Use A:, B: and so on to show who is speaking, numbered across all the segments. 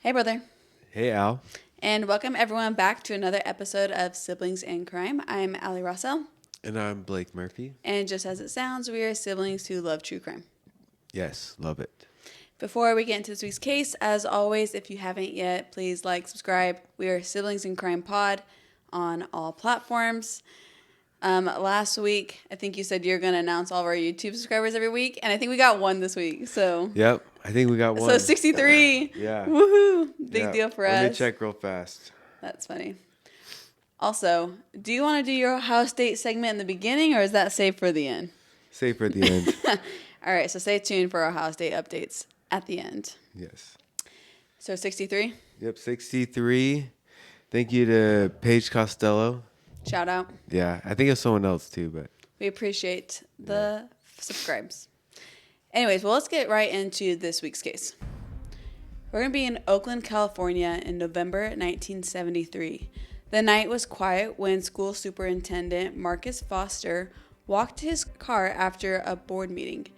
A: Hey, brother.
B: Hey, Al.
A: And welcome everyone back to another episode of Siblings in Crime. I'm Allie Rossell.
B: And I'm Blake Murphy.
A: And just as it sounds, we are siblings who love true crime.
B: Yes, love it.
A: Before we get into this week's case, as always, if you haven't yet, please like, subscribe. We are Siblings in Crime Pod on all platforms. Last week, I think you said you're going to announce all of our YouTube subscribers every week, and I think we got one this week. So
B: Yep, I think we got one.
A: So 63.
B: Yeah.
A: Woohoo. Big deal for us.
B: Let me check real fast.
A: That's funny. Also, do you want to do your Ohio State segment in the beginning, or is that saved for the end?
B: Saved for the end.
A: All right, so stay tuned for Ohio State updates at the end.
B: Yes.
A: So 63?
B: Yep, 63. Thank you to Paige Costello.
A: Shout out.
B: Yeah, I think it's someone else too, but
A: we appreciate the subscribes. Anyways, well, let's get right into this week's case. We're going to be in Oakland, California in November 1973. The night was quiet when school superintendent Marcus Foster walked to his car after a board meeting.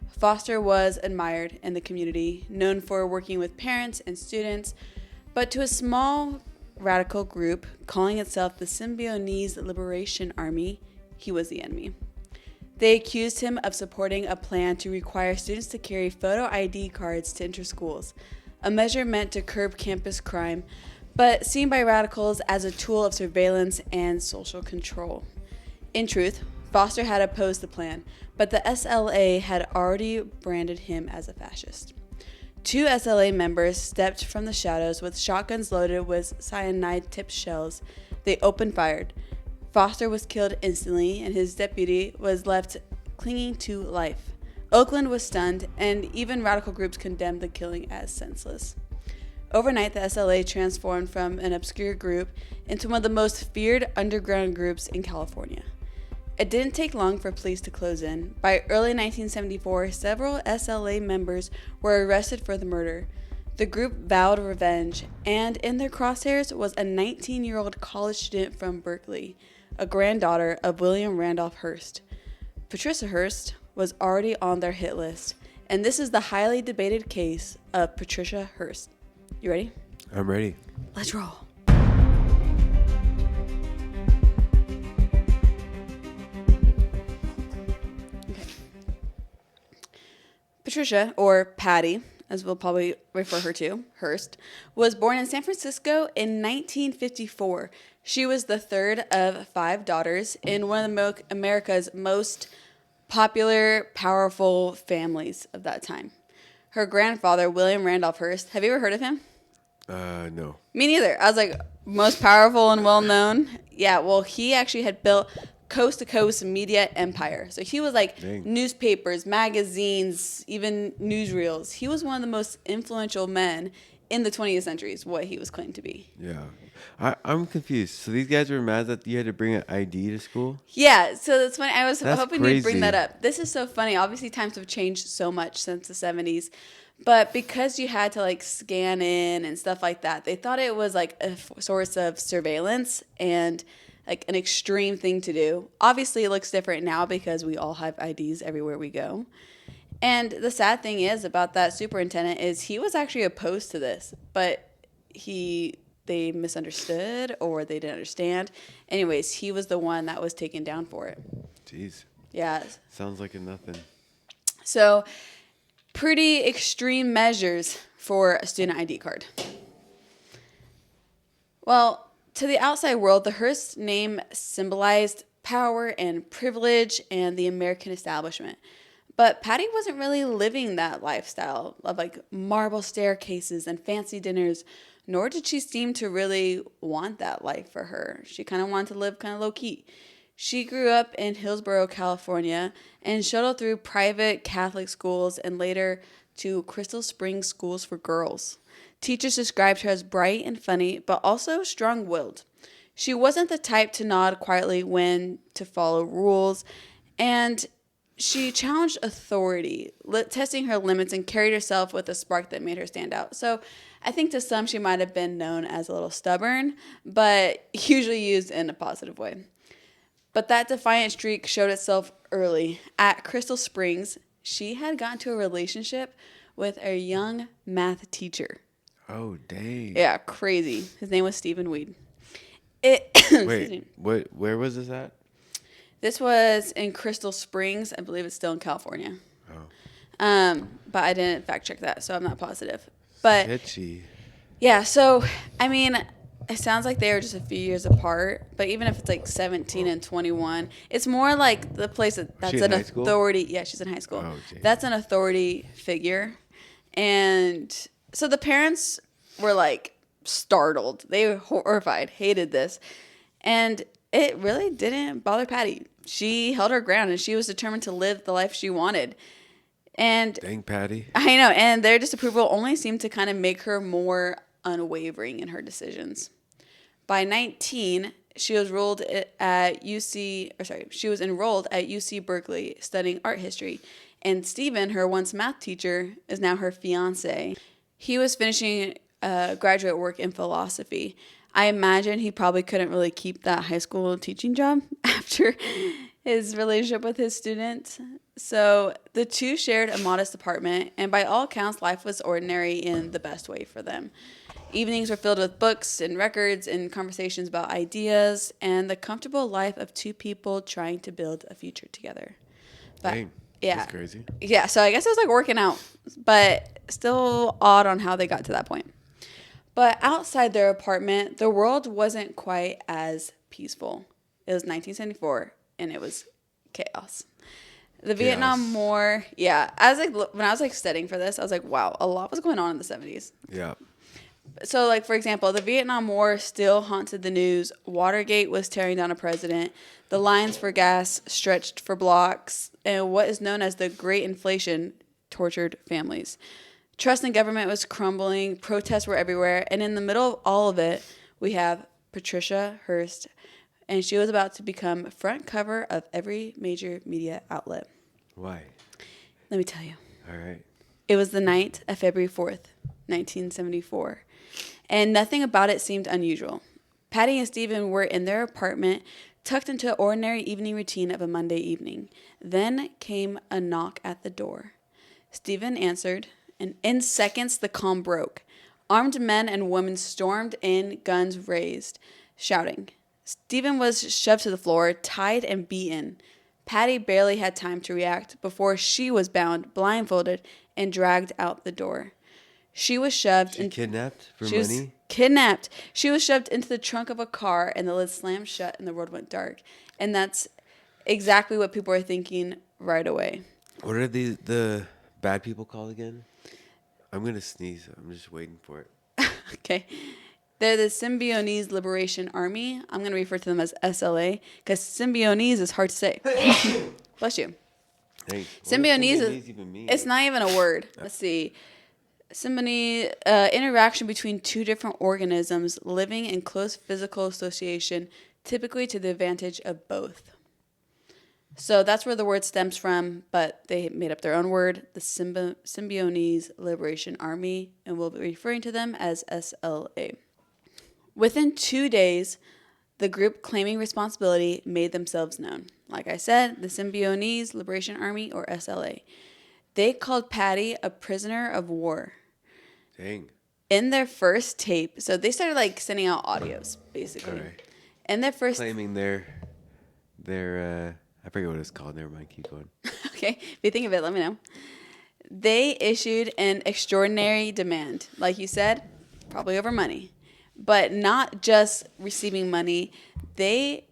A: Foster was admired in the community, known for working with parents and students, but to a small radical group calling itself the Symbionese Liberation Army, he was the enemy. They accused him of supporting a plan to require students to carry photo ID cards to enter schools, a measure meant to curb campus crime, but seen by radicals as a tool of surveillance and social control. In truth, Foster had opposed the plan, but the SLA had already branded him as a fascist. Two SLA members stepped from the shadows with shotguns loaded with cyanide-tipped shells. They opened fire. Foster was killed instantly, and his deputy was left clinging to life. Oakland was stunned, and even radical groups condemned the killing as senseless. Overnight, the SLA transformed from an obscure group into one of the most feared underground groups in California. It didn't take long for police to close in. By early 1974, several SLA members were arrested for the murder. The group vowed revenge, and in their crosshairs was a 19-year-old college student from Berkeley, a granddaughter of William Randolph Hearst. Patricia Hearst was already on their hit list, and this is the highly debated case of Patricia Hearst. You ready?
B: I'm ready.
A: Let's roll. Patricia, or Patty, as we'll probably refer her to, Hearst, was born in San Francisco in 1954. She was the third of 5 daughters in one of America's most popular, powerful families of that time. Her grandfather, William Randolph Hearst, have you ever heard of him?
B: No.
A: Me neither. I was like, most powerful and well-known? Yeah, well, he actually had built coast-to-coast media empire. So he was like newspapers, magazines, even newsreels. He was one of the most influential men in the 20th century is what he was claimed to be.
B: Yeah. I'm confused. So these guys were mad that you had to bring an ID to school?
A: Yeah, so that's funny. I was hoping
B: crazy.
A: you'd bring that up. This is so funny. Obviously, times have changed so much since the 70s. But because you had to like scan in and stuff like that, they thought it was like a source of surveillance and like an extreme thing to do. Obviously, it looks different now because we all have IDs everywhere we go. And the sad thing is about that superintendent is he was actually opposed to this, but they misunderstood or they didn't understand. Anyways, he was the one that was taken down for it.
B: Jeez.
A: Yeah.
B: Sounds like a nothing.
A: So, pretty extreme measures for a student ID card. Well, to the outside world, the Hearst name symbolized power and privilege and the American establishment. But Patty wasn't really living that lifestyle of like marble staircases and fancy dinners, nor did she seem to really want that life for her. She kind of wanted to live kind of low-key. She grew up in Hillsborough, California, and shuttled through private Catholic schools and later to Crystal Springs schools for girls. Teachers described her as bright and funny, but also strong-willed. She wasn't the type to nod quietly when to follow rules, and she challenged authority, testing her limits, and carried herself with a spark that made her stand out. So I think to some she might have been known as a little stubborn, but usually used in a positive way. But that defiant streak showed itself early. At Crystal Springs, she had gotten into a relationship with a young math teacher.
B: Oh, dang.
A: Yeah, crazy. His name was Stephen Weed. Excuse me.
B: Wait, where was this at?
A: This was in Crystal Springs. I believe it's still in California.
B: Oh.
A: But I didn't fact check that, so I'm not positive. But
B: Sketchy.
A: yeah, so I mean, it sounds like they were just a few years apart. But even if it's like 17 and 21, it's more like the place that's an authority. Yeah, she's in high school.
B: Oh, geez.
A: That's an authority figure, and so the parents were like startled. They were horrified, hated this, and it really didn't bother Patty. She held her ground, and she was determined to live the life she wanted. And
B: dang, Patty.
A: I know, and their disapproval only seemed to kind of make her more unwavering in her decisions. By 19, she was enrolled at UC Berkeley studying art history, and Stephen, her once math teacher, is now her fiance. He was finishing graduate work in philosophy. I imagine he probably couldn't really keep that high school teaching job after his relationship with his student. So the two shared a modest apartment, and by all accounts, life was ordinary in the best way for them. Evenings were filled with books and records and conversations about ideas and the comfortable life of two people trying to build a future together. But,
B: dang,
A: yeah,
B: that's crazy.
A: Yeah, so I guess it was like working out, but still odd on how they got to that point. But outside their apartment, the world wasn't quite as peaceful. It was 1974, and it was chaos. The Vietnam War, yeah. When I was like studying for this, I was like, wow, a lot was going on in the 70s.
B: Yeah.
A: So, like, for example, the Vietnam War still haunted the news. Watergate was tearing down a president. The lines for gas stretched for blocks. And what is known as the Great Inflation tortured families. Trust in government was crumbling. Protests were everywhere. And in the middle of all of it, we have Patricia Hearst. And she was about to become front cover of every major media outlet.
B: Why?
A: Let me tell you.
B: All right.
A: It was the night of February 4th, 1974. And nothing about it seemed unusual. Patty and Stephen were in their apartment, tucked into an ordinary evening routine of a Monday evening. Then came a knock at the door. Stephen answered, and in seconds the calm broke. Armed men and women stormed in, guns raised, shouting. Stephen was shoved to the floor, tied and beaten. Patty barely had time to react before she was bound, blindfolded, and dragged out the door. She was shoved.
B: Kidnapped for
A: money?
B: Was
A: kidnapped. She was shoved into the trunk of a car, and the lid slammed shut, and the road went dark. And that's exactly what people are thinking right away.
B: What are the bad people called again? I'm going to sneeze. I'm just waiting for it.
A: Okay. They're the Symbionese Liberation Army. I'm going to refer to them as SLA because Symbionese is hard to say. Bless you.
B: Hey,
A: Symbionese is even mean? It's not even a word. Let's see. Symbionese, interaction between two different organisms living in close physical association, typically to the advantage of both. So that's where the word stems from, but they made up their own word, the Symbionese Liberation Army, and we'll be referring to them as SLA. Within 2 days, the group claiming responsibility made themselves known. Like I said, the Symbionese Liberation Army, or SLA. They called Patty a prisoner of war.
B: Dang.
A: In their first tape, so they started like sending out audios, basically.
B: Right.
A: In their first...
B: Claiming their I forget what it's called. Never mind. Keep going.
A: Okay. If you think of it, let me know. They issued an extraordinary demand. Like you said, probably over money. But not just receiving money. They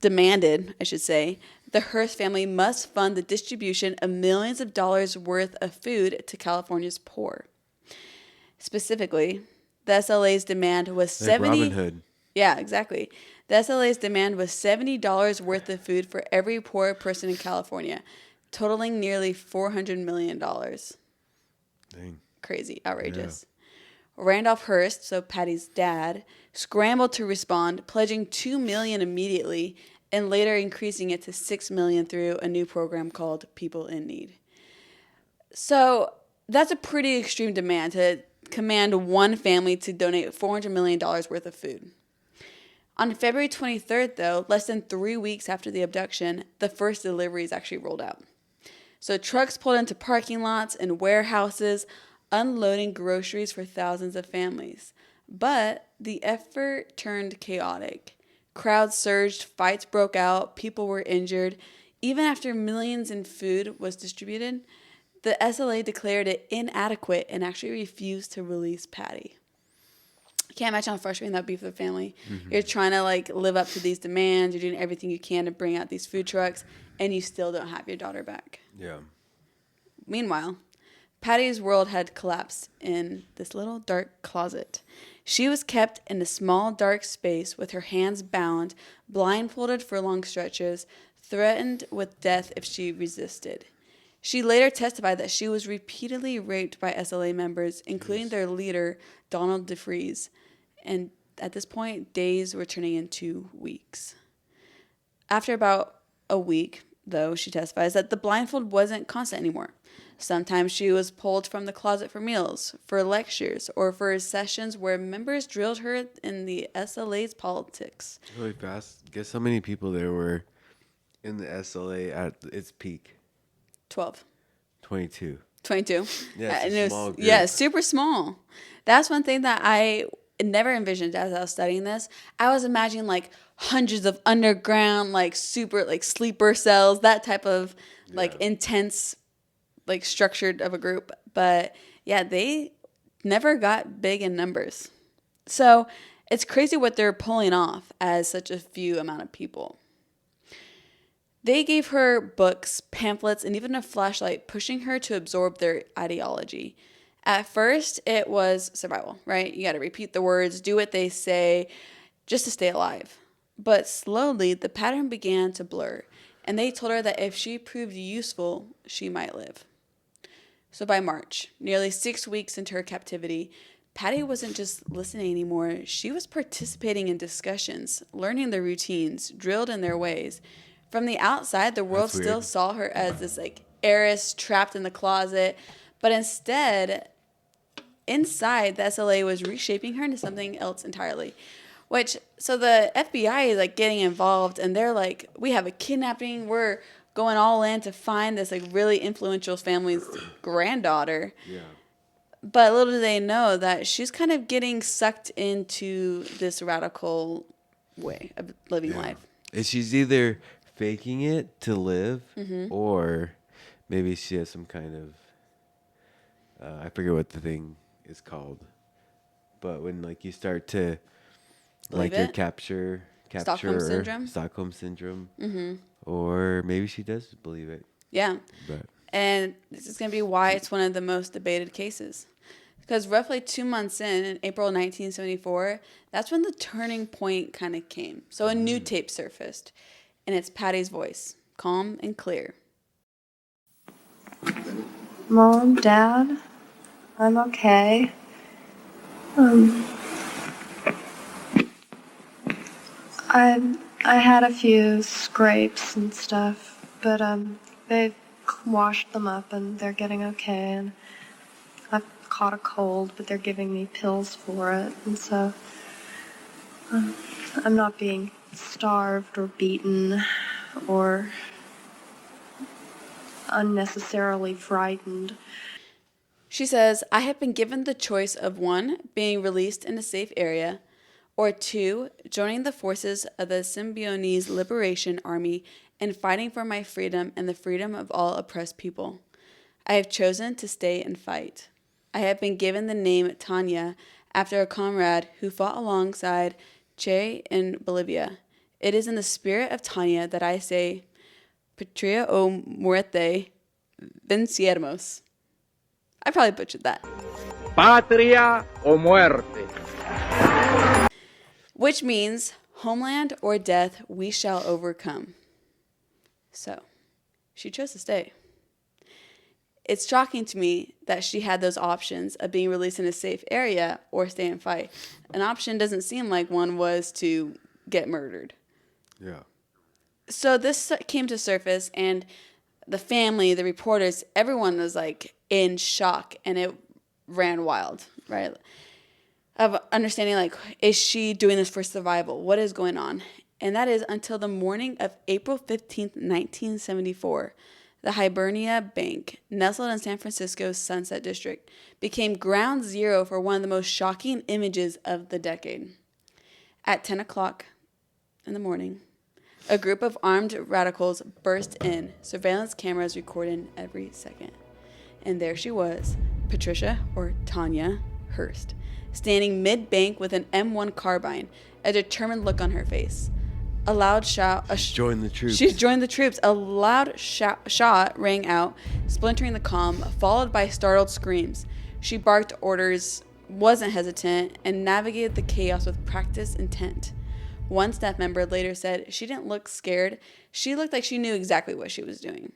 A: demanded, I should say, the Hearst family must fund the distribution of millions of dollars worth of food to California's poor. Specifically, the SLA's demand was
B: like Robin Hood.
A: Yeah, exactly. The SLA's demand was $70 worth of food for every poor person in California, totaling nearly $400 million.
B: Dang.
A: Crazy, outrageous. Yeah. Randolph Hearst, so Patty's dad, scrambled to respond, pledging $2 million immediately, and later increasing it to $6 million through a new program called People in Need. So that's a pretty extreme demand to command one family to donate $400 million worth of food. On February 23rd, though, less than 3 weeks after the abduction, the first deliveries actually rolled out. So trucks pulled into parking lots and warehouses. unloading groceries for thousands of families. But the effort turned chaotic. Crowds surged, fights broke out, people were injured. Even after millions in food was distributed, the SLA declared it inadequate and actually refused to release Patty. I can't imagine how frustrating that would be for the family. Mm-hmm. You're trying to live up to these demands. You're doing everything you can to bring out these food trucks, and you still don't have your daughter back.
B: Yeah.
A: Meanwhile, Patty's world had collapsed in this little dark closet. She was kept in a small dark space with her hands bound, blindfolded for long stretches, threatened with death if she resisted. She later testified that she was repeatedly raped by SLA members, including their leader, Donald DeFries. And at this point, days were turning into weeks. After about a week, though, she testifies that the blindfold wasn't constant anymore. Sometimes she was pulled from the closet for meals, for lectures, or for sessions where members drilled her in the SLA's politics.
B: Really fast. Guess how many people there were in the SLA at its peak?
A: 12.
B: 22.
A: 22.
B: Yeah, it's a small group.
A: Yeah, super small. That's one thing that I never envisioned as I was studying this. I was imagining hundreds of underground, super sleeper cells, that type of intense, structured of a group. But yeah, they never got big in numbers. So it's crazy what they're pulling off as such a few amount of people. They gave her books, pamphlets, and even a flashlight, pushing her to absorb their ideology. At first, it was survival, right? You got to repeat the words, do what they say, just to stay alive. But slowly, the pattern began to blur, and they told her that if she proved useful, she might live. So by March, nearly 6 weeks into her captivity, Patty wasn't just listening anymore. She was participating in discussions, learning their routines, drilled in their ways. From the outside, the world still saw her as this heiress trapped in the closet, but instead, inside, the SLA was reshaping her into something else entirely. So the FBI is getting involved, and they're we have a kidnapping. We're going all in to find this really influential family's granddaughter. Yeah. But little do they know that she's kind of getting sucked into this radical way of living life.
B: And she's either faking it to live, or maybe she has some kind of I forget what the thing is called, but when you start to your capture Stockholm syndrome, or maybe she does believe it.
A: Yeah. And this is going to be why it's one of the most debated cases. Because roughly 2 months in April 1974, that's when the turning point kind of came. So a new tape surfaced, and it's Patty's voice, calm and clear.
C: Mom, Dad, I'm okay. I had a few scrapes and stuff, but they washed them up and they're getting okay. And I've caught a cold, but they're giving me pills for it, and so I'm not being starved or beaten or unnecessarily frightened.
A: She says, I have been given the choice of 1, being released in a safe area, or 2, joining the forces of the Symbionese Liberation Army and fighting for my freedom and the freedom of all oppressed people. I have chosen to stay and fight. I have been given the name Tania after a comrade who fought alongside Che in Bolivia. It is in the spirit of Tania that I say, Patria o muerte, vencieremos. I probably butchered that.
D: Patria o muerte.
A: Which means, homeland or death, we shall overcome. So, she chose to stay. It's shocking to me that she had those options of being released in a safe area or stay and fight. An option doesn't seem like one was to get murdered.
B: Yeah.
A: So this came to surface, and the family, the reporters, everyone was in shock, and it ran wild, right? Of understanding is she doing this for survival? What is going on? And that is until the morning of April 15th, 1974. The Hibernia Bank, nestled in San Francisco's Sunset District, became ground zero for one of the most shocking images of the decade. At 10 o'clock in the morning, a group of armed radicals burst in, surveillance cameras recording every second. And there she was, Patricia, or Tania, Hearst, standing mid-bank with an M1 carbine, a determined look on her face. A loud shout.
B: She's joined the troops.
A: She's joined the troops. A loud shot rang out, splintering the calm, followed by startled screams. She barked orders, wasn't hesitant, and navigated the chaos with practiced intent. One staff member later said she didn't look scared. She looked like she knew exactly what she was doing.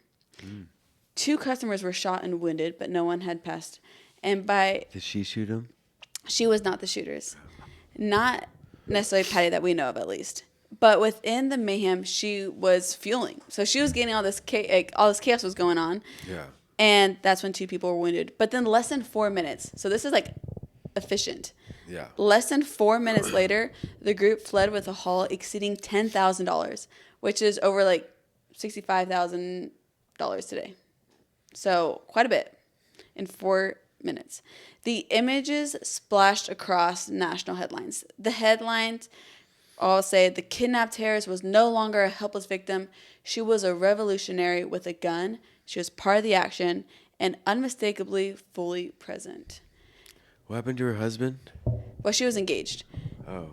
A: 2 customers were shot and wounded, but no one had passed. And by...
B: Did she shoot him?
A: She was not the shooters. Not necessarily Patty that we know of, at least. But within the mayhem, she was fueling. So she was getting all this chaos was going on.
B: Yeah.
A: And that's when 2 people were wounded. But then less than 4 minutes. So this is like efficient.
B: Yeah.
A: Less than 4 minutes later, the group fled with a haul exceeding $10,000, which is over like $65,000 today. So quite a bit in 4 minutes. The images splashed across national headlines. The headlines all say the kidnapped terrorist was no longer a helpless victim. She was a revolutionary with a gun. She was part of the action and unmistakably fully present.
B: What happened to her husband?
A: Well, she was engaged.
B: Oh.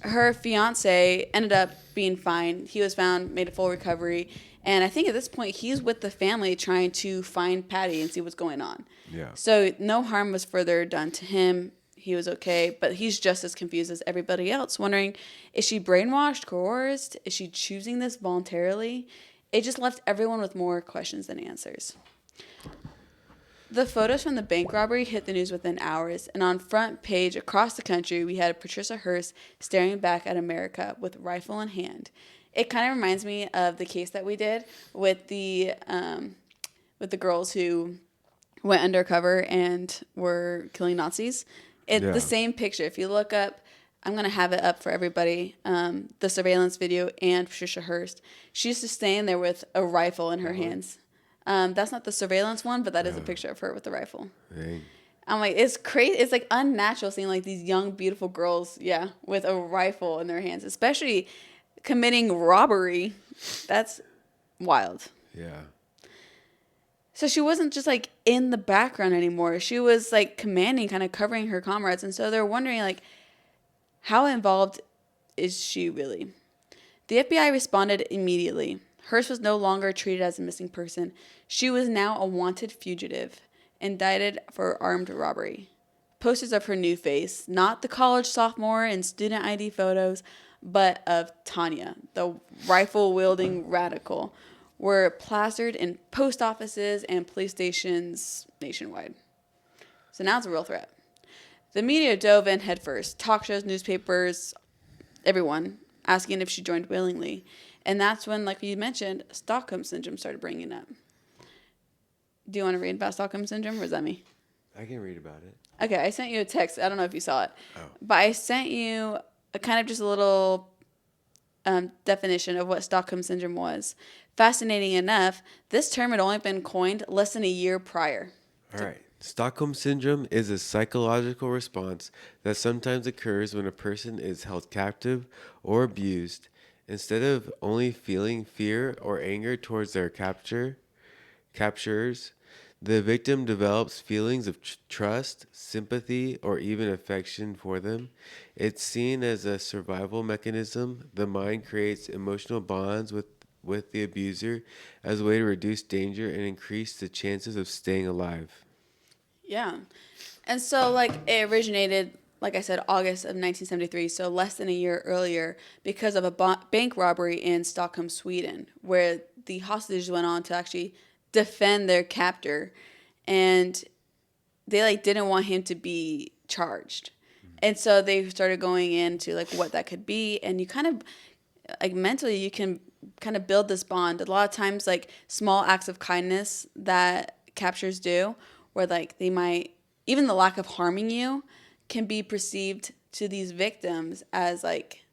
A: Her fiance ended up being fine. He was found, made a full recovery. And I think at this point, he's with the family trying to find Patty and see what's going on.
B: Yeah.
A: So no harm was further done to him. He was okay, but he's just as confused as everybody else, wondering, is she brainwashed, coerced? Is she choosing this voluntarily? It just left everyone with more questions than answers. The photos from the bank robbery hit the news within hours, and on front page across the country, we had Patricia Hearst staring back at America with rifle in hand. It kind of reminds me of the case that we did with the girls who went undercover and were killing Nazis. It's the same picture. If you look up, I'm going to have it up for everybody, the surveillance video and Patricia Hearst. She's just standing there with a rifle in her hands. That's not the surveillance one, but that is a picture of her with the rifle.
B: Dang.
A: I'm like, it's crazy. It's like unnatural seeing like these young, beautiful girls, with a rifle in their hands, especially committing robbery. That's wild.
B: Yeah.
A: So she wasn't just like in the background anymore. She was like commanding, kind of covering her comrades. And so they're wondering like, how involved is she really? The FBI responded immediately. Hearst was no longer treated as a missing person. She was now a wanted fugitive, indicted for armed robbery. Posters of her new face, not the college sophomore and student ID photos, but of Tania, the rifle-wielding radical, were plastered in post offices and police stations nationwide. So now it's a real threat. The media dove in headfirst. Talk shows, newspapers, everyone, asking if she joined willingly. And that's when, like you mentioned, Stockholm Syndrome started bringing up. Do you want to read about Stockholm Syndrome, or is that me?
B: I can read about it.
A: Okay, I sent you a text. I don't know if you saw it.
B: Oh.
A: But I sent you a kind of just a little definition of what Stockholm Syndrome was. Fascinating enough, this term had only been coined less than a year prior.
B: All right. Stockholm Syndrome is a psychological response that sometimes occurs when a person is held captive or abused. Instead of only feeling fear or anger towards their capturers, the victim develops feelings of trust, sympathy, or even affection for them. It's seen as a survival mechanism. The mind creates emotional bonds with the abuser as a way to reduce danger and increase the chances of staying alive.
A: Yeah. And so, like, it originated, like I said, August of 1973, so less than a year earlier, because of a bank robbery in Stockholm, Sweden, where the hostages went on to actually defend their captor, and they, like, didn't want him to be charged. And so they started going into, like, what that could be, and you kind of, like, mentally, you can kind of build this bond. A lot of times, like, small acts of kindness that captures do, where, like, they might, even the lack of harming you can be perceived to these victims as, like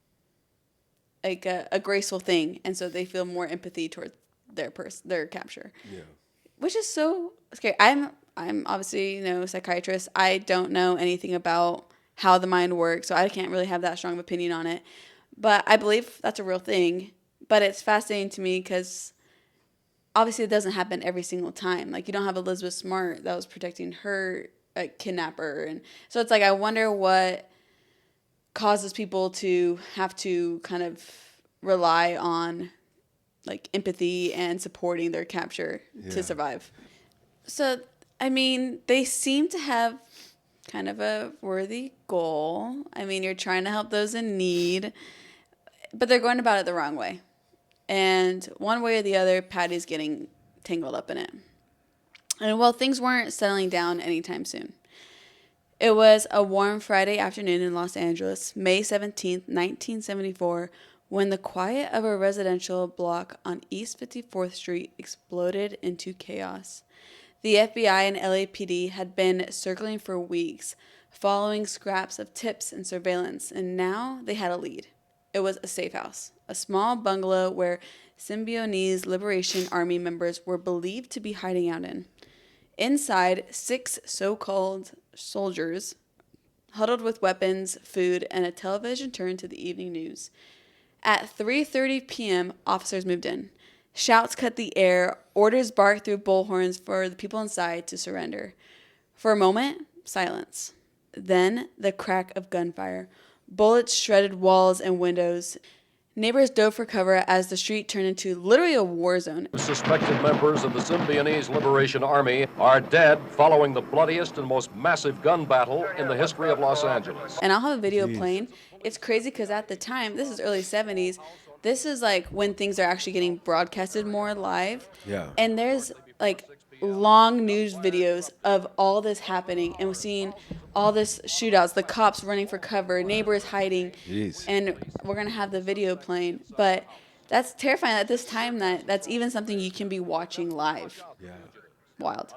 A: a graceful thing. And so they feel more empathy towards their capture.
B: Yeah.
A: Which is so scary. I'm obviously psychiatrist. I don't know anything about how the mind works, so I can't really have that strong of opinion on it. But I believe that's a real thing. But it's fascinating to me because obviously it doesn't happen every single time. Like, you don't have Elizabeth Smart that was protecting her kidnapper, and so it's like I wonder what causes people to have to kind of rely on like empathy and supporting their capture to survive. So, I mean, they seem to have kind of a worthy goal. I mean, you're trying to help those in need, but they're going about it the wrong way. And one way or the other, Patty's getting tangled up in it. And well, things weren't settling down anytime soon. It was a warm Friday afternoon in Los Angeles, May 17th, 1974, when the quiet of a residential block on East 54th Street exploded into chaos. The FBI and LAPD had been circling for weeks, following scraps of tips and surveillance, and now they had a lead. It was a safe house, a small bungalow where Symbionese Liberation Army members were believed to be hiding out in. Inside, 6 so-called soldiers, huddled with weapons, food, and a television turned to the evening news. At 3:30 p.m., officers moved in. Shouts cut the air, orders barked through bullhorns for the people inside to surrender. For a moment, silence. Then the crack of gunfire. Bullets shredded walls and windows. Neighbors dove for cover as the street turned into literally a war zone.
E: Suspected members of the Symbionese Liberation Army are dead following the bloodiest and most massive gun battle in the history of Los Angeles.
A: And I'll have a video playing. It's crazy because at the time, this is early 70s, this is like when things are actually getting broadcasted more live.
B: Yeah.
A: And there's like long news videos of all this happening, and we're seeing all this shootouts, the cops running for cover, neighbors hiding.
B: Jeez.
A: And we're going to have the video playing. But that's terrifying at this time that's even something you can be watching live.
B: Yeah.
A: Wild.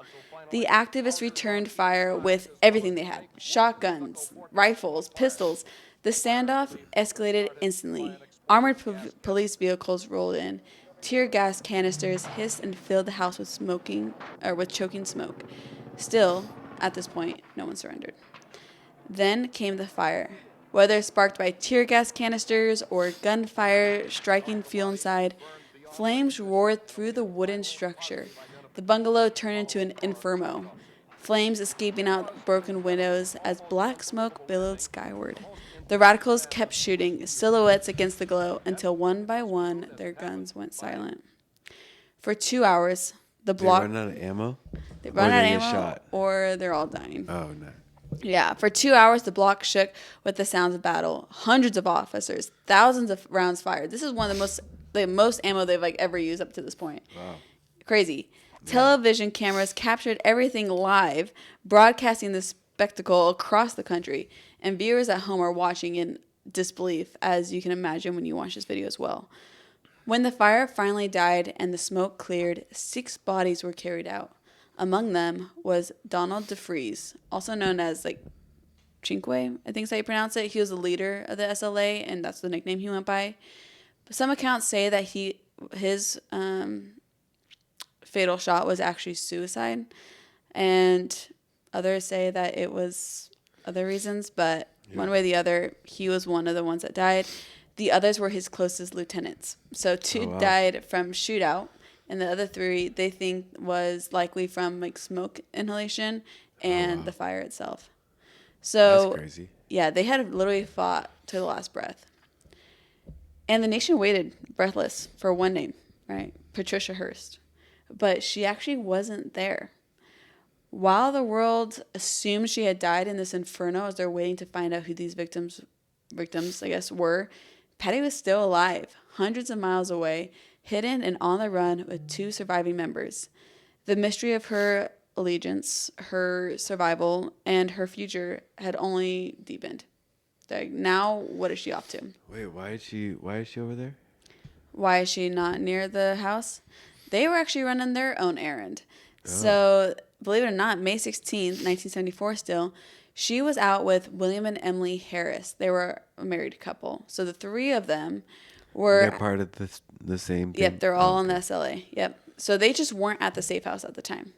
A: The activists returned fire with everything they had. Shotguns, rifles, pistols. The standoff escalated instantly. Armored police vehicles rolled in. Tear gas canisters hissed and filled the house with choking smoke. Still, at this point, no one surrendered. Then came the fire. Whether sparked by tear gas canisters or gunfire striking fuel inside, flames roared through the wooden structure. The bungalow turned into an inferno, flames escaping out broken windows as black smoke billowed skyward. The radicals kept shooting, silhouettes against the glow, until one by one their guns went silent. For 2 hours, the block...
B: They run out of ammo?
A: They run out of
B: get
A: ammo,
B: shot?
A: or they're all dying.
B: Oh, no.
A: Yeah, for 2 hours, the block shook with the sounds of battle. Hundreds of officers, thousands of rounds fired. This is one of the most ammo they've ever used up to this point.
B: Wow.
A: Crazy. Yeah. Television cameras captured everything live, broadcasting the spectacle across the country. And viewers at home are watching in disbelief, as you can imagine when you watch this video as well. When the fire finally died and the smoke cleared, 6 bodies were carried out. Among them was Donald DeFreeze, also known as Chinque, I think is how you pronounce it. He was the leader of the SLA, and that's the nickname he went by. But some accounts say that his fatal shot was actually suicide, and others say that it was other reasons, but one way or the other, he was one of the ones that died. The others were his closest lieutenants. So 2 died from shootout, and the other 3 they think was likely from smoke inhalation and the fire itself. So
B: that's crazy.
A: Yeah, they had literally fought to the last breath. And the nation waited breathless for one name, right? Patricia Hearst. But she actually wasn't there. While the world assumed she had died in this inferno as they're waiting to find out who these victims, I guess, were, Patty was still alive, hundreds of miles away, hidden and on the run with 2 surviving members. The mystery of her allegiance, her survival, and her future had only deepened. Now, what is she off to?
B: Wait, why is she over there?
A: Why is she not near the house? They were actually running their own errand. So, believe it or not, May 16th, 1974 still, she was out with William and Emily Harris. They were a married couple. So the 3 of them were...
B: They're part of the same thing?
A: Yep, they're all in the SLA. Yep. So they just weren't at the safe house at the time.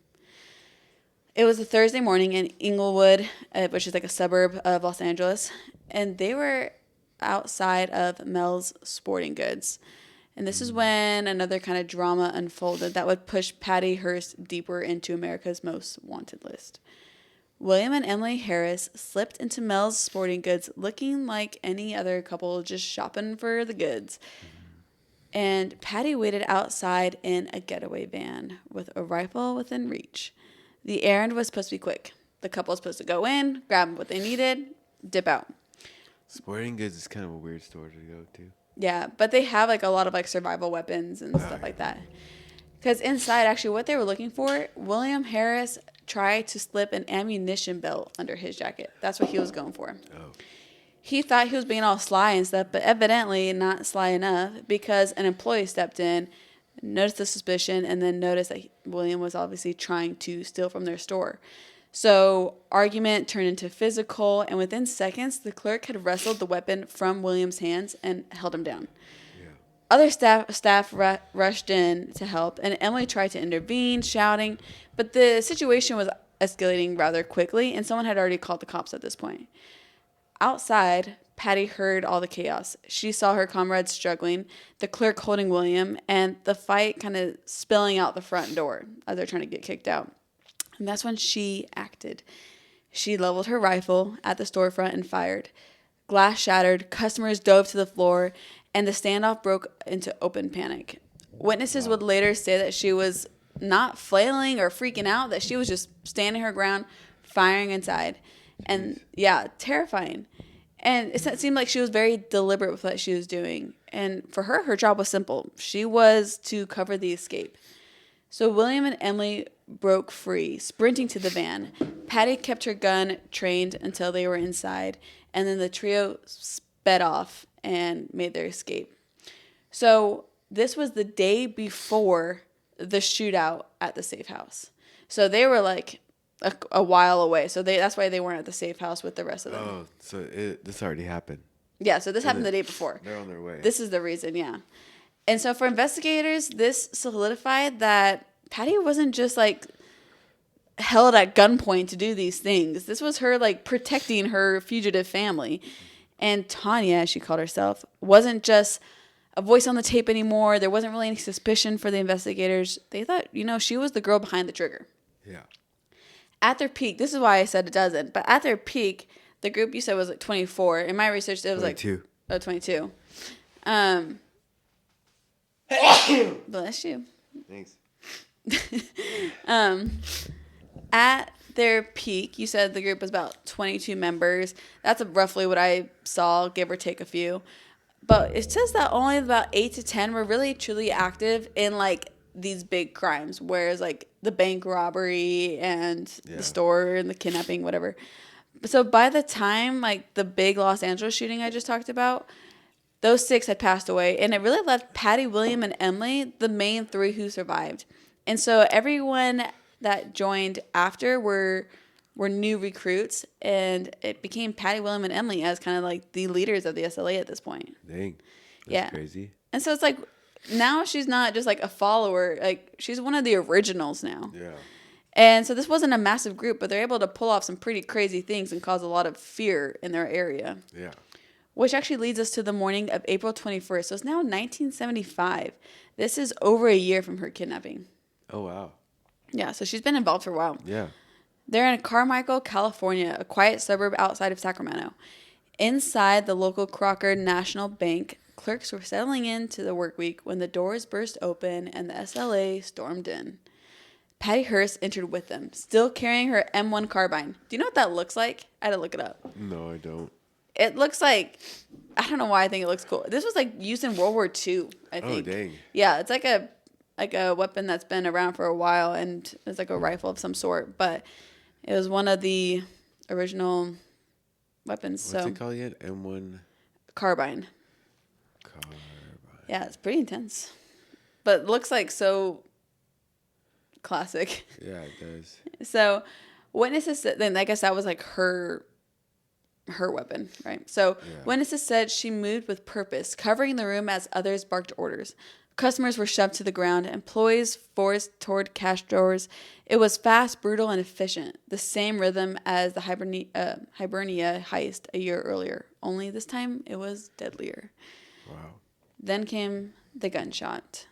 A: It was a Thursday morning in Inglewood, which is like a suburb of Los Angeles. And they were outside of Mel's Sporting Goods. And this is when another kind of drama unfolded that would push Patty Hearst deeper into America's Most Wanted list. William and Emily Harris slipped into Mel's Sporting Goods looking like any other couple just shopping for the goods. And Patty waited outside in a getaway van with a rifle within reach. The errand was supposed to be quick. The couple was supposed to go in, grab what they needed, dip out.
B: Sporting Goods is kind of a weird store to go to.
A: Yeah, but they have like a lot of like survival weapons and stuff like that. Because inside, actually, what they were looking for, William Harris tried to slip an ammunition belt under his jacket. That's what he was going for.
B: Oh.
A: He thought he was being all sly and stuff, but evidently not sly enough because an employee stepped in, noticed the suspicion, and then noticed that William was obviously trying to steal from their store. So argument turned into physical, and within seconds, the clerk had wrestled the weapon from William's hands and held him down. Yeah. Other staff rushed in to help, and Emily tried to intervene, shouting, but the situation was escalating rather quickly, and someone had already called the cops at this point. Outside, Patty heard all the chaos. She saw her comrades struggling, the clerk holding William, and the fight kind of spilling out the front door as they're trying to get kicked out. And that's when she acted. She leveled her rifle at the storefront and fired. Glass shattered, customers dove to the floor, and the standoff broke into open panic. Witnesses would later say that she was not flailing or freaking out, that she was just standing her ground, firing inside. And yeah, terrifying. And it seemed like she was very deliberate with what she was doing. And for her, her job was simple. She was to cover the escape. So William and Emily broke free, sprinting to the van. Patty kept her gun trained until they were inside, and then the trio sped off and made their escape. So this was the day before the shootout at the safe house. So they were like a while away. So that's why they weren't at the safe house with the rest of them.
B: Oh, so this already happened.
A: Yeah, so this happened the day before.
B: They're on their way.
A: This is the reason, yeah. And so for investigators, this solidified that Patty wasn't just like held at gunpoint to do these things. This was her like protecting her fugitive family. And Tania, as she called herself, wasn't just a voice on the tape anymore. There wasn't really any suspicion for the investigators. They thought, she was the girl behind the trigger.
B: Yeah.
A: At their peak, this is why I said it doesn't, but at their peak, the group you said was like 24. In my research, it was
B: 22.
A: like 22. Bless you.
B: Thanks.
A: At their peak, you said the group was about 22 members. That's roughly what I saw, give or take a few. But it says that only about 8 to 10 were really truly active in like these big crimes, whereas like the bank robbery and the store and the kidnapping, whatever. So by the time like the big Los Angeles shooting I just talked about, those 6 had passed away, and it really left Patty, William, and Emily the main 3 who survived. And so everyone that joined after were new recruits, and it became Patty, William, and Emily as kind of like the leaders of the SLA at this point.
B: Dang. That's crazy.
A: And so it's like now she's not just like a follower, like she's one of the originals now.
B: Yeah.
A: And so this wasn't a massive group, but they're able to pull off some pretty crazy things and cause a lot of fear in their area.
B: Yeah.
A: Which actually leads us to the morning of April 21st. So it's now 1975. This is over a year from her kidnapping.
B: Oh, wow.
A: Yeah, so she's been involved for a while.
B: Yeah.
A: They're in Carmichael, California, a quiet suburb outside of Sacramento. Inside the local Crocker National Bank, clerks were settling into the work week when the doors burst open and the SLA stormed in. Patty Hearst entered with them, still carrying her M1 carbine. Do you know what that looks like? I had to look it up.
B: No, I don't.
A: It looks like, I don't know why I think it looks cool. This was like used in World War II, I think.
B: Oh, dang.
A: Yeah, it's like a weapon that's been around for a while, and it's like a rifle of some sort. But it was one of the original weapons.
B: What's it called yet? M1?
A: Carbine. Yeah, it's pretty intense. But it looks like so classic.
B: Yeah, it does.
A: So witnesses said, then I guess that was like her her weapon, right? So witnesses said she moved with purpose, covering the room as others barked orders. Customers were shoved to the ground, employees forced toward cash drawers. It was fast, brutal, and efficient, the same rhythm as the Hibernia heist a year earlier, only this time it was deadlier.
B: Wow.
A: Then came the gunshot.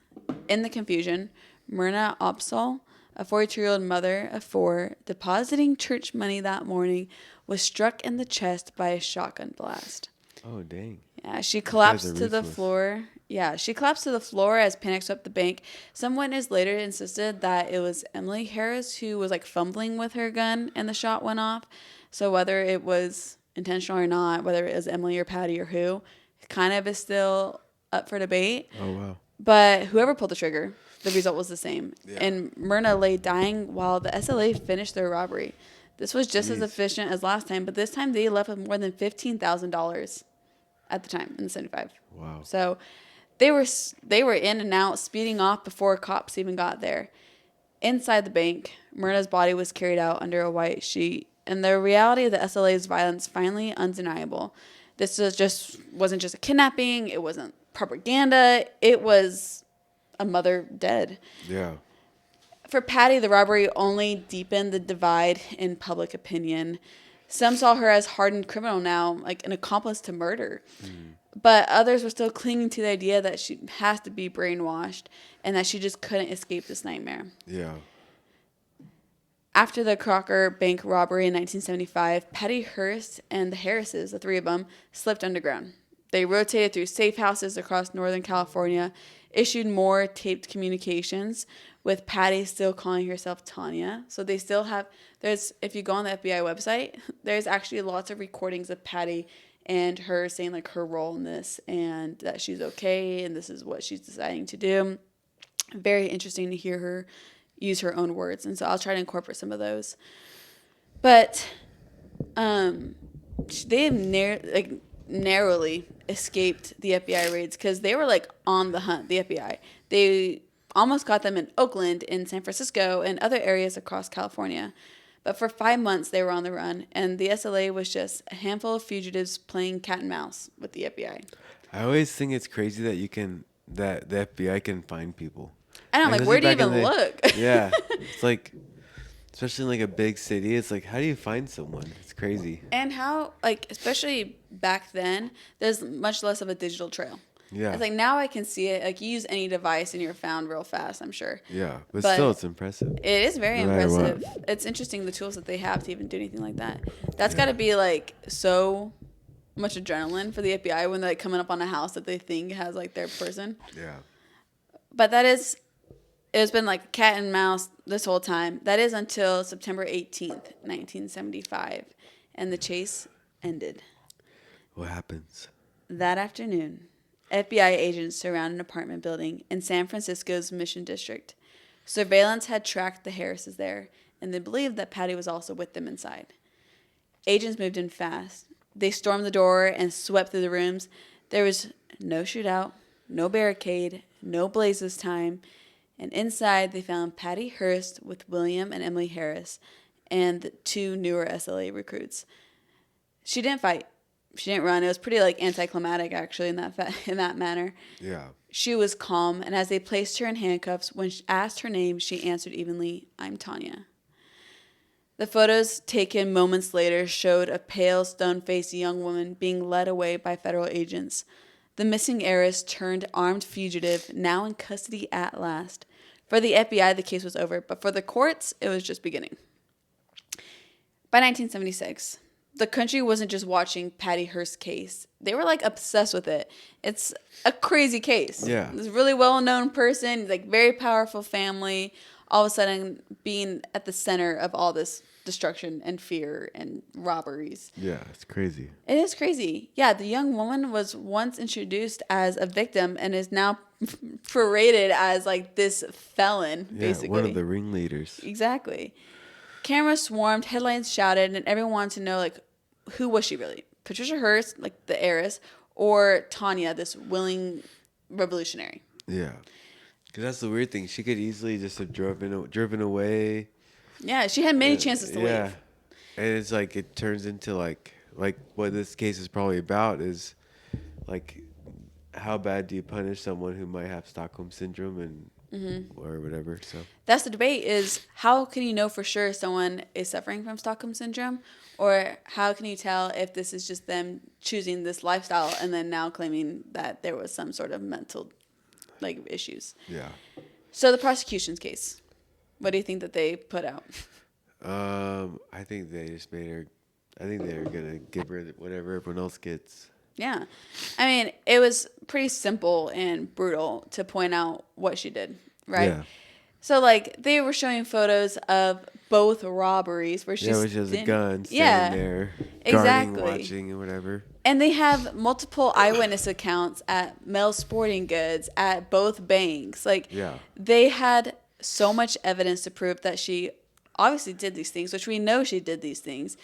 A: In the confusion, Myrna Opsahl, a 42-year-old mother of 4, depositing church money that morning, was struck in the chest by a shotgun blast.
B: Oh, dang.
A: Yeah, she collapsed to the
B: ruthless.
A: floor. Yeah, she collapsed to the floor as panic swept the bank. Some witness later insisted that it was Emily Harris who was like fumbling with her gun and the shot went off. So whether it was intentional or not, whether it was Emily or Patty or who, kind of is still up for debate.
B: Oh, wow.
A: But whoever pulled the trigger, the result was the same.
B: Yeah.
A: And Myrna lay dying while the SLA finished their robbery. This was just as
B: Jeez.
A: efficient as last time, but this time they left with more than $15,000 at the time in the 75.
B: Wow.
A: So they were in and out, speeding off before cops even got there. Inside the bank, Myrna's body was carried out under a white sheet, and the reality of the SLA's violence finally undeniable. This wasn't just a kidnapping. It wasn't propaganda. It was a mother dead.
B: Yeah.
A: For Patty, the robbery only deepened the divide in public opinion. Some saw her as hardened criminal now, like an accomplice to murder. But others were still clinging to the idea that she has to be brainwashed and that she just couldn't escape this nightmare.
B: Yeah.
A: After the Crocker Bank robbery in 1975, Patty Hearst and the Harrises, the 3 of them, slipped underground. They rotated through safe houses across Northern California, issued more taped communications, with Patty still calling herself Tania. So they still have, if you go on the FBI website, there's actually lots of recordings of Patty and her saying like her role in this and that she's okay and this is what she's deciding to do. Very interesting to hear her use her own words. And so I'll try to incorporate some of those. But they have narrowly escaped the FBI raids because they were like on the hunt, the FBI. They almost got them in Oakland, in San Francisco, and other areas across California. But for 5 months, they were on the run, and the SLA was just a handful of fugitives playing cat and mouse with the FBI.
B: I always think it's crazy that the FBI can find people.
A: I don't know, like, where do you even look?
B: Yeah. It's like, especially in like a big city, it's like, how do you find someone? It's crazy.
A: And how, like, especially back then, there's much less of a digital trail.
B: Yeah.
A: It's like now I can see it. Like you use any device and you're found real fast, I'm sure.
B: Yeah. But still, it's impressive.
A: It is very
B: No matter
A: impressive.
B: what.
A: It's interesting the tools that they have to even do anything like that. That's got to be like so much adrenaline for the FBI when they're like coming up on a house that they think has like their person.
B: Yeah.
A: But it's been like cat and mouse this whole time. That is until September 18th, 1975. And the chase ended.
B: What happens?
A: That afternoon, FBI agents surrounded an apartment building in San Francisco's Mission District. Surveillance had tracked the Harrises there, and they believed that Patty was also with them inside. Agents moved in fast. They stormed the door and swept through the rooms. There was no shootout, no barricade, no blaze this time. And inside, they found Patty Hearst with William and Emily Harris and 2 newer SLA recruits. She didn't fight. She didn't run. It was pretty like anticlimactic actually in that manner.
B: Yeah.
A: She was calm, and as they placed her in handcuffs, when she asked her name, she answered evenly, "I'm Tania." The photos taken moments later showed a pale, stone-faced young woman being led away by federal agents. The missing heiress turned armed fugitive, now in custody at last. For the FBI, the case was over, but for the courts, it was just beginning. By 1976, the country wasn't just watching Patty Hearst's case. They were like obsessed with it. It's a crazy case.
B: Yeah.
A: This really well-known person, like very powerful family, all of a sudden being at the center of all this destruction and fear and robberies.
B: Yeah, it's crazy.
A: It is crazy. Yeah, the young woman was once introduced as a victim and is now paraded as like this felon, basically.
B: One of the ringleaders.
A: Exactly. Cameras swarmed, headlines shouted, and everyone wanted to know, like, who was she really? Patricia Hearst, like the heiress, or Tania, this willing revolutionary?
B: Yeah. Because that's the weird thing. She could easily just have driven away.
A: Yeah, she had many chances to leave.
B: And it's like, it turns into like, like what this case is probably about is like how bad do you punish someone who might have Stockholm syndrome and or whatever. So
A: That's the debate, is how can you know for sure someone is suffering from Stockholm syndrome, or how can you tell if this is just them choosing this lifestyle and then now claiming that there was some sort of mental like issues.
B: yeah.
A: So the prosecution's case, what do you think that they put out?
B: I think they just made her. I think they're gonna give her whatever everyone else gets.
A: Yeah. I mean, it was pretty simple and brutal to point out what she did, right?
B: Yeah.
A: So, like, they were showing photos of both robberies where she's...
B: Yeah, which has a gun standing
A: Yeah,
B: there,
A: exactly.
B: guarding, watching, and whatever.
A: And they have multiple eyewitness accounts at Mel's Sporting Goods, at both banks. Like,
B: Yeah.
A: they had so much evidence to prove that she obviously did these things, which we know she did these things.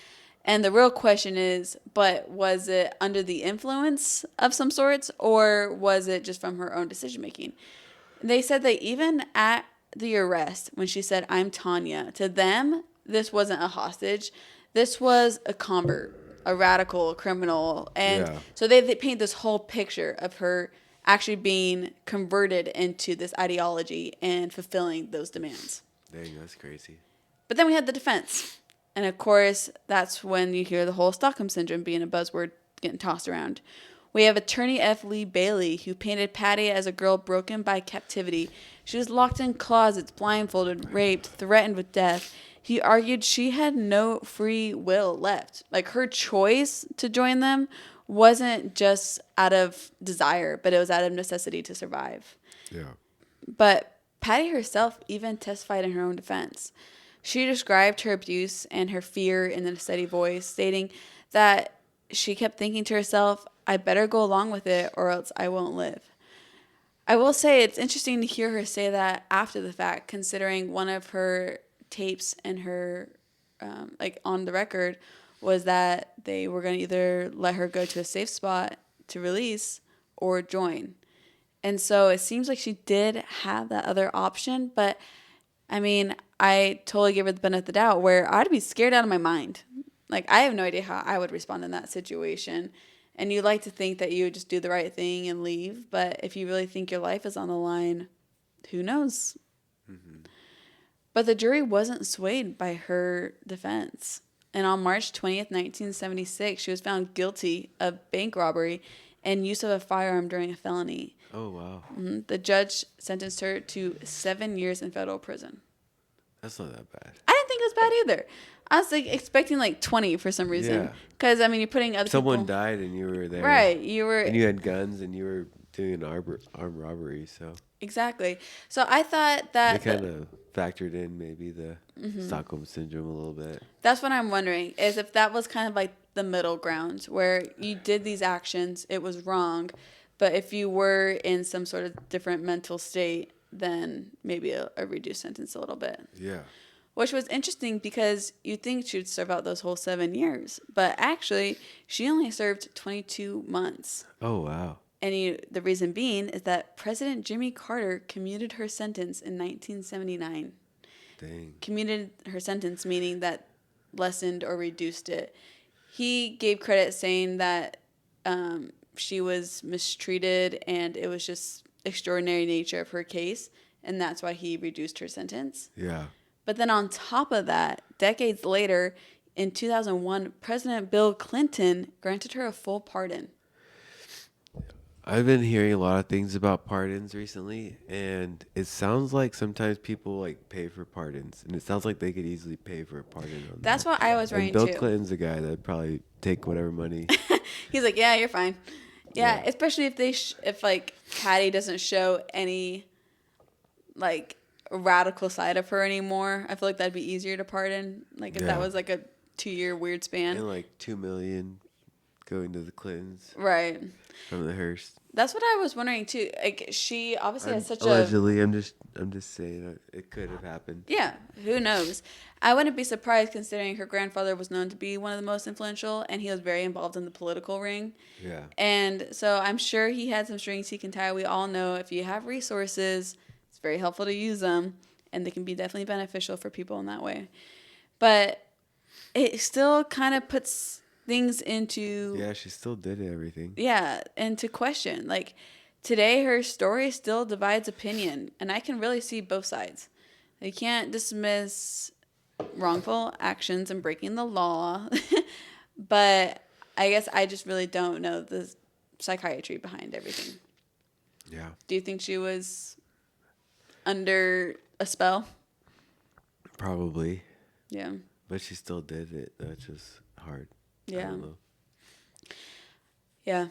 A: And the real question is, but was it under the influence of some sorts, or was it just from her own decision making? They said that even at the arrest, when she said, "I'm Tania," to them, this wasn't a hostage. This was a convert, a radical criminal. And
B: Yeah.
A: so they paint this whole picture of her actually being converted into this ideology and fulfilling those demands.
B: Dang, that's crazy.
A: But then we had the defense. And of course, that's when you hear the whole Stockholm Syndrome being a buzzword getting tossed around. We have attorney F. Lee Bailey, who painted Patty as a girl broken by captivity. She was locked in closets, blindfolded, raped, threatened with death. He argued she had no free will left. Like, her choice to join them wasn't just out of desire, but it was out of necessity to survive.
B: Yeah.
A: But Patty herself even testified in her own defense. She described her abuse and her fear in a steady voice, stating that she kept thinking to herself, "I better go along with it or else I won't live." I will say it's interesting to hear her say that after the fact, considering one of her tapes and her, on the record, was that they were going to either let her go to a safe spot to release or join. And so it seems like she did have that other option, but I mean, I totally give her the benefit of the doubt, where I'd be scared out of my mind. Like, I have no idea how I would respond in that situation. And you like to think that you would just do the right thing and leave. But if you really think your life is on the line, who knows? Mm-hmm. But the jury wasn't swayed by her defense. And on March 20th, 1976, she was found guilty of bank robbery and use of a firearm during a felony.
B: Oh, wow.
A: Mm-hmm. The judge sentenced her to 7 years in federal prison.
B: That's not that bad.
A: I didn't think it was bad either. I was like expecting like 20 for some reason.
B: Yeah.
A: Because, I mean, you're putting other
B: Someone
A: people...
B: died and you were there.
A: Right. You were...
B: And you had guns and you were doing an armed robbery, so...
A: Exactly. So I thought that...
B: They kind of factored in maybe the Stockholm Syndrome a little bit.
A: That's what I'm wondering, is if that was kind of like the middle ground, where you did these actions, it was wrong, but if you were in some sort of different mental state, then maybe a reduced sentence a little bit.
B: Yeah.
A: Which was interesting because you'd think she would serve out those whole 7 years. But actually, she only served 22 months.
B: Oh, wow.
A: And the reason being is that President Jimmy Carter commuted her sentence in 1979.
B: Dang.
A: Commuted her sentence, meaning that lessened or reduced it. He gave credit saying that she was mistreated and it was just extraordinary nature of her case. And that's why he reduced her sentence.
B: Yeah.
A: But then on top of that, decades later, in 2001, President Bill Clinton granted her a full pardon.
B: I've been hearing a lot of things about pardons recently, and it sounds like sometimes people like pay for pardons, and it sounds like they could easily pay for a pardon on
A: That's
B: that.
A: what I was writing
B: Bill
A: too.
B: Clinton's a guy that'd probably take whatever money.
A: He's like, yeah, you're fine. Yeah. Especially if if like Patty doesn't show any like radical side of her anymore. I feel like that'd be easier to pardon. Like if that was like a 2-year weird span.
B: And like $2 million going to the Clintons.
A: Right.
B: From the Hearst.
A: That's what I was wondering too. Like she obviously has such
B: allegedly, I'm just saying it could have happened.
A: Yeah, who knows? I wouldn't be surprised considering her grandfather was known to be one of the most influential and he was very involved in the political ring.
B: Yeah.
A: And so I'm sure he had some strings he can tie. We all know if you have resources, it's very helpful to use them and they can be definitely beneficial for people in that way. But it still kind of puts things into
B: Yeah, she still did everything.
A: yeah, and to question. Like today her story still divides opinion, and I can really see both sides. You can't dismiss wrongful actions and breaking the law, but I guess I just really don't know the psychiatry behind everything.
B: Yeah.
A: Do you think she was under a spell?
B: Probably.
A: Yeah.
B: But she still did it. That's just hard.
A: Yeah.
B: I don't know.
A: Yeah.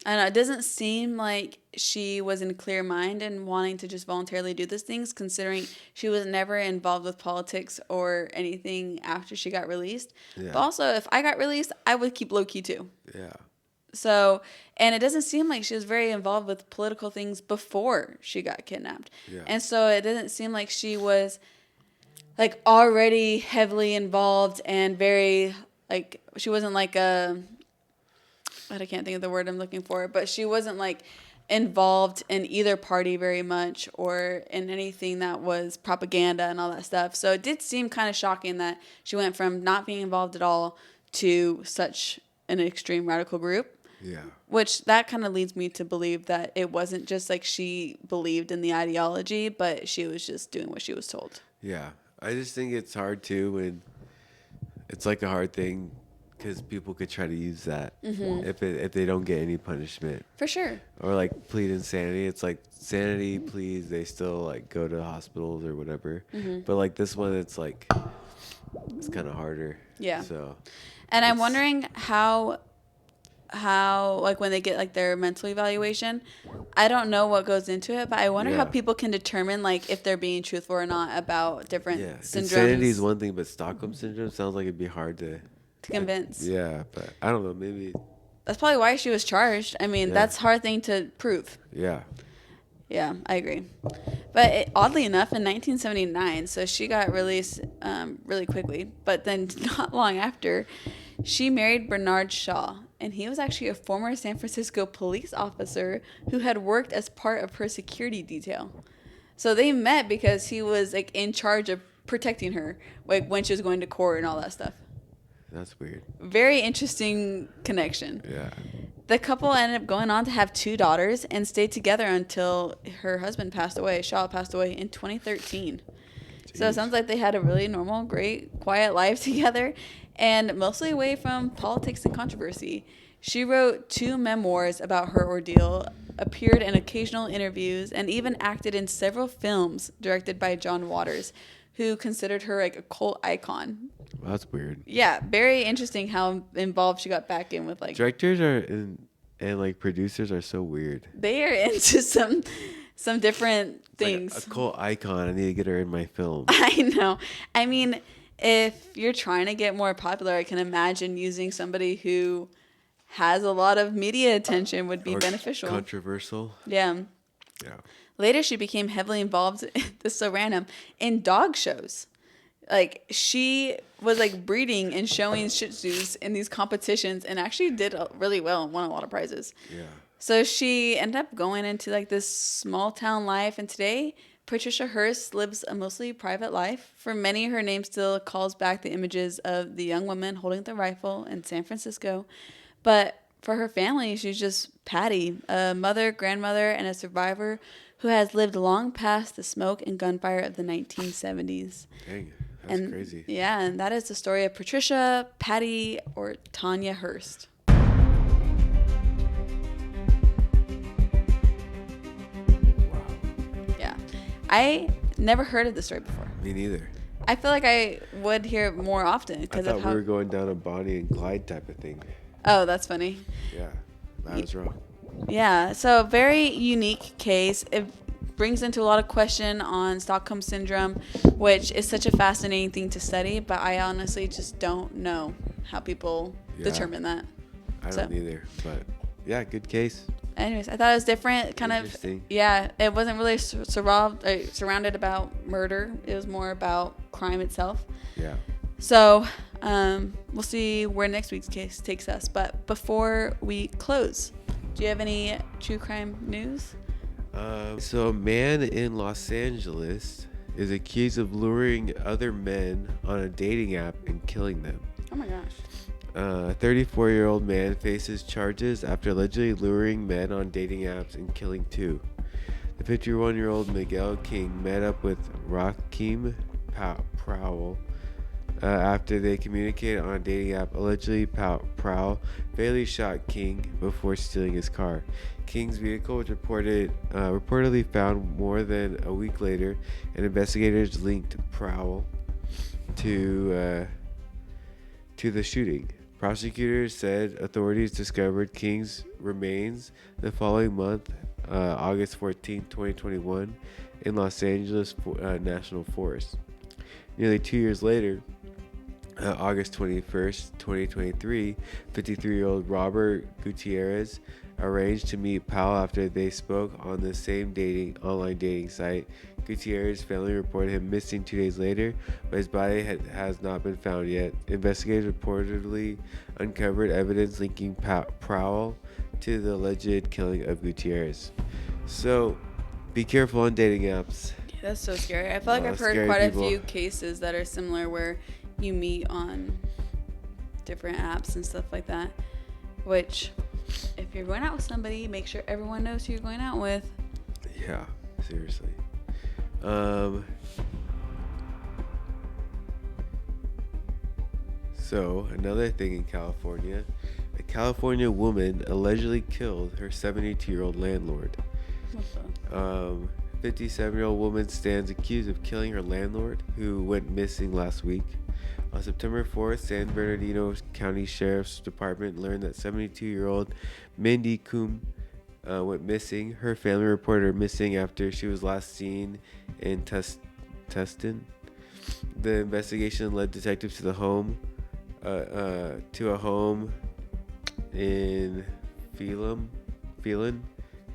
A: I know. It doesn't seem like she was in a clear mind and wanting to just voluntarily do these things, considering she was never involved with politics or anything after she got released.
B: Yeah.
A: But also, if I got released, I would keep low-key too.
B: Yeah.
A: So, and it doesn't seem like she was very involved with political things before she got kidnapped.
B: Yeah.
A: And so it doesn't seem like she was like already heavily involved and very like, she wasn't like I can't think of the word I'm looking for, but she wasn't like involved in either party very much or in anything that was propaganda and all that stuff. So it did seem kind of shocking that she went from not being involved at all to such an extreme radical group.
B: Yeah.
A: Which that kind of leads me to believe that it wasn't just like she believed in the ideology, but she was just doing what she was told.
B: Yeah. I just think it's hard too when it's like a hard thing because people could try to use that if they don't get any punishment.
A: For sure.
B: Or like plead insanity. It's like sanity pleas. They still like go to hospitals or whatever. But like this one, it's like it's kind of harder.
A: Yeah.
B: So.
A: And I'm wondering how like when they get like their mental evaluation, I don't know what goes into it, but I wonder how people can determine like if they're being truthful or not about different syndromes.
B: Insanity is one thing, but Stockholm syndrome sounds like it'd be hard to
A: convince.
B: Yeah, but I don't know, maybe
A: that's probably why she was charged. I mean, that's a hard thing to prove.
B: Yeah.
A: Yeah, I agree. But oddly enough, in 1979, so she got released really quickly. But then not long after, she married Bernard Shaw. And he was actually a former San Francisco police officer who had worked as part of her security detail. So they met because he was like in charge of protecting her, like when she was going to court and all that stuff.
B: That's weird.
A: Very interesting connection.
B: Yeah.
A: The couple ended up going on to have 2 daughters and stayed together until her husband passed away. Shaw passed away in 2013. Jeez. So it sounds like they had a really normal, great, quiet life together and mostly away from politics and controversy. She wrote 2 memoirs about her ordeal, appeared in occasional interviews, and even acted in several films directed by John Waters, who considered her like a cult icon.
B: Well, that's weird.
A: Yeah, very interesting how involved she got back in with like
B: directors and like producers are so weird.
A: They are into some different things.
B: Like a cult icon. I need to get her in my film.
A: I know. I mean, if you're trying to get more popular, I can imagine using somebody who has a lot of media attention would be beneficial.
B: Controversial.
A: Yeah.
B: Yeah.
A: Later, she became heavily involved, this is so random, in dog shows. Like, she was, like, breeding and showing Shih Tzus in these competitions and actually did really well and won a lot of prizes.
B: Yeah.
A: So she ended up going into, like, this small-town life. And today, Patricia Hearst lives a mostly private life. For many, her name still calls back the images of the young woman holding the rifle in San Francisco. But for her family, she's just Patty, a mother, grandmother, and a survivor who has lived long past the smoke and gunfire of the 1970s.
B: Dang, that's crazy.
A: Yeah, and that is the story of Patricia, Patty, or Tania Hearst.
B: Wow.
A: Yeah. I never heard of this story before.
B: Me neither.
A: I feel like I would hear it more often because
B: I
A: of
B: thought
A: how
B: we were going down a Bonnie and Clyde type of thing.
A: Oh, that's funny.
B: Yeah, I was wrong.
A: Yeah, so very unique case. It brings into a lot of question on Stockholm Syndrome, which is such a fascinating thing to study, but I honestly just don't know how people determine that.
B: I don't either, but yeah, good case.
A: Anyways, I thought it was different, kind of. Yeah, it wasn't really surrounded about murder. It was more about crime itself.
B: Yeah.
A: So we'll see where next week's case takes us. But before we close, do you have any true crime news?
B: So a man in Los Angeles is accused of luring other men on a dating app and killing them.
A: Oh my gosh.
B: A 34-year-old man faces charges after allegedly luring men on dating apps and killing 2. The 51-year-old Miguel King met up with Rakim Prowl after they communicated on a dating app. Allegedly, Prowl fatally shot King before stealing his car. King's vehicle was reportedly found more than a week later, and investigators linked Prowl to the shooting. Prosecutors said authorities discovered King's remains the following month, August 14, 2021, in Los Angeles National Forest. Nearly 2 years later, August 21st, 2023, 53-year-old Robert Gutierrez arranged to meet Powell after they spoke on the same online dating site. Gutierrez's family reported him missing 2 days later, but his body has not been found yet. Investigators reportedly uncovered evidence linking Powell to the alleged killing of Gutierrez. So, be careful on dating apps.
A: Yeah, that's so scary. I feel like I've heard quite a few cases that are similar where you meet on different apps and stuff like that, which if you're going out with somebody, make sure everyone knows who you're going out with.
B: Yeah, seriously. So another thing in California, a California woman allegedly killed her 72-year-old landlord.
A: What the?
B: 57-year-old woman stands accused of killing her landlord, who went missing last week. On September 4th, San Bernardino County Sheriff's Department learned that 72-year-old Mindy Coombe went missing. Her family reported her missing after she was last seen in Tustin. The investigation led detectives to the home, to a home in Phelan,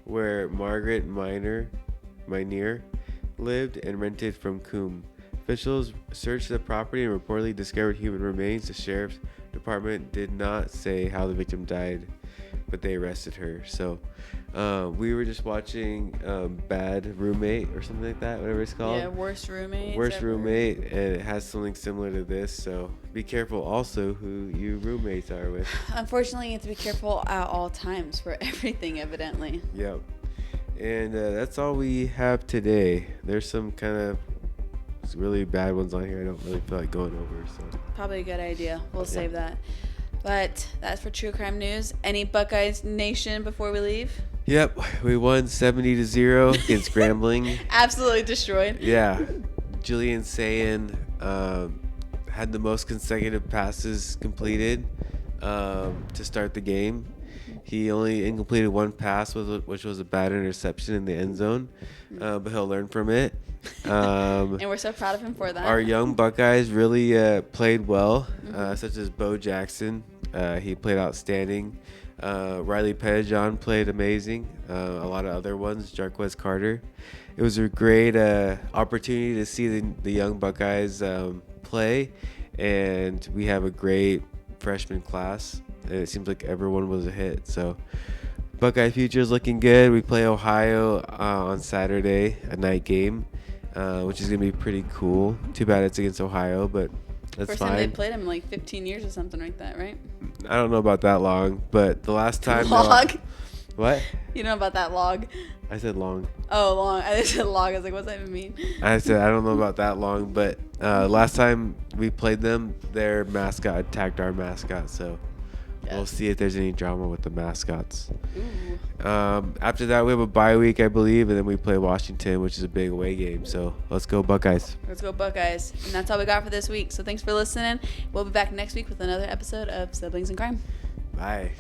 B: where Margaret Miner lived and rented from Coombe. Officials searched the property and reportedly discovered human remains. The sheriff's department did not say how the victim died, but they arrested her. So we were just watching Bad Roommate or something like that, whatever it's called.
A: Yeah, Worst Roommate.
B: Roommate, and it has something similar to this. So be careful also who you roommates are with.
A: Unfortunately, you have to be careful at all times for everything, evidently.
B: Yep. And that's all we have today. There's some kind of really bad ones on here I don't really feel like going over. So
A: Probably a good idea. We'll save that. But that's for True Crime News. Any Buckeyes Nation before we leave?
B: Yep, we won 70-0 against Grambling.
A: Absolutely destroyed.
B: Yeah, Julian Sayin had the most consecutive passes completed to start the game. He only incompleted one pass, which was a bad interception in the end zone, but he'll learn from it.
A: And we're so proud of him for that.
B: Our young Buckeyes really played well, such as Bo Jackson. He played outstanding. Riley Pettijohn played amazing. A lot of other ones, Jarquez Carter. It was a great opportunity to see the young Buckeyes play, and we have a great freshman class. And it seems like everyone was a hit. So Buckeye future is looking good. We play Ohio on Saturday, a night game, which is going to be pretty cool. Too bad it's against Ohio, but that's
A: First
B: fine.
A: time they played him in like 15 years or something like that, right?
B: I don't know about that long, but the last time...
A: Log?
B: What?
A: You know about that log?
B: I said long.
A: Oh, long. I said log. I was like, what's that even mean?
B: I said I don't know about that long, but last time we played them, their mascot attacked our mascot, so...
A: Yes.
B: We'll see if there's any drama with the mascots.
A: Ooh.
B: After that, we have a bye week, I believe, and then we play Washington, which is a big away game. So let's go Buckeyes.
A: Let's go Buckeyes. And that's all we got for this week. So thanks for listening. We'll be back next week with another episode of Siblings in Crime.
B: Bye.